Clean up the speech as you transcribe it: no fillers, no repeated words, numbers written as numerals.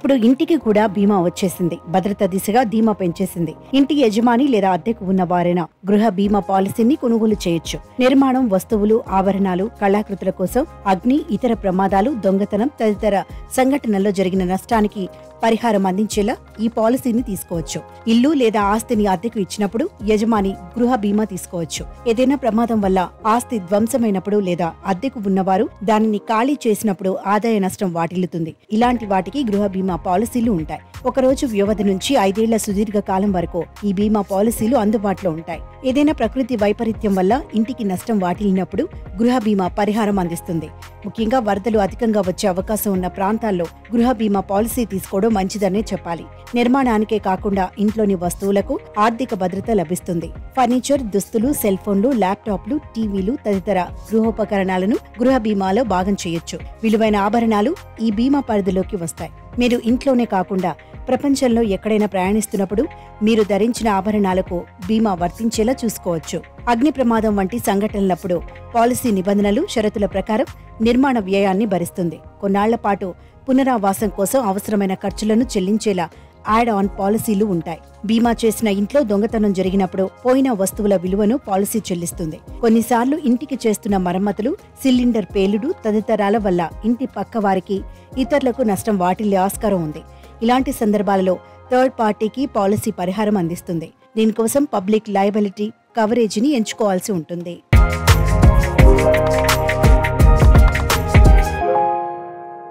ఇప్పుడు ఇంటికి కూడా బీమా వచ్చేసింది. భద్రత దిశగా ధీమా పెంచేసింది. ఇంటి యజమాని లేదా అద్దెకు ఉన్న వారైనా గృహ బీమా పాలసీని కొనుగోలు చేయొచ్చు. నిర్మాణం, వస్తువులు, ఆభరణాలు, కళాకృతుల కోసం అగ్ని, ఇతర ప్రమాదాలు, దొంగతనం తదితర సంఘటనల్లో జరిగిన నష్టానికి పరిహారం అందించేలా ఈ పాలసీని తీసుకోవచ్చు. ఇల్లు లేదా ఆస్తిని అద్దెకు ఇచ్చినప్పుడు యజమాని గృహ బీమా తీసుకోవచ్చు. ఏదైనా ప్రమాదం వల్ల ఆస్తి ధ్వంసమైనప్పుడు లేదా అద్దెకు ఉన్నవారు దానిని ఖాళీ చేసినప్పుడు ఆదాయ నష్టం వాటిల్లుతుంది. ఇలాంటి వాటికి గృహ బీమా పాలసీలు ఉంటాయి. ఒకరోజు వ్యవధి నుంచి 5 ఏళ్ల సుదీర్ఘ కాలం వరకు ఈ బీమా పాలసీలు అందుబాటులో ఉంటాయి. ఏదైనా ప్రకృతి వైపరీత్యం వల్ల ఇంటికి నష్టం వాటిల్లినప్పుడు గృహ బీమా పరిహారం అందిస్తుంది. ముఖ్యంగా వరదలు అధికంగా వచ్చే అవకాశం ఉన్న ప్రాంతాల్లో గృహ బీమా పాలసీ తీసుకోవడం మంచిదనే చెప్పాలి. నిర్మాణానికే కాకుండా ఇంట్లోని వస్తువులకు ఆర్థిక భద్రత లభిస్తుంది. ఫర్నిచర్, దుస్తులు, సెల్ ఫోన్లు, ల్యాప్టాప్లు, టీవీలు తదితర గృహోపకరణాలను గృహ బీమాలో భాగం చేయొచ్చు. విలువైన ఆభరణాలు ఈ బీమా పరిధిలోకి వస్తాయి. మీరు ఇంట్లోనే కాకుండా ప్రపంచంలో ఎక్కడైనా ప్రయాణిస్తున్నప్పుడు మీరు ధరించిన ఆభరణాలకు బీమా వర్తించేలా చూసుకోవచ్చు. అగ్ని ప్రమాదం వంటి సంఘటనలప్పుడు పాలసీ నిబంధనలు, షరతుల ప్రకారం నిర్మాణ వ్యయాన్ని భరిస్తుంది. కొన్నాళ్ల పాటు పునరావాసం కోసం అవసరమైన ఖర్చులను చెల్లించేలా యాడ్ ఆన్ పాలసీలు ఉంటాయి. బీమా చేసిన ఇంట్లో దొంగతనం జరిగినప్పుడు పోయిన వస్తువుల విలువను పాలసీ చెల్లిస్తుంది. కొన్నిసార్లు ఇంటికి చేస్తున్న మరమ్మతులు, సిలిండర్ పేలుడు తదితరాల వల్ల ఇంటి పక్క వారికి, ఇతరులకు నష్టం వాటిల్లే ఆస్కారం ఉంది. ఇలాంటి సందర్భాలలో థర్డ్ పార్టీకి పాలసీ పరిహారం అందిస్తుంది. దీనికోసం పబ్లిక్ లయబిలిటీ కవరేజీని ఎంచుకోవాల్సి ఉంటుంది.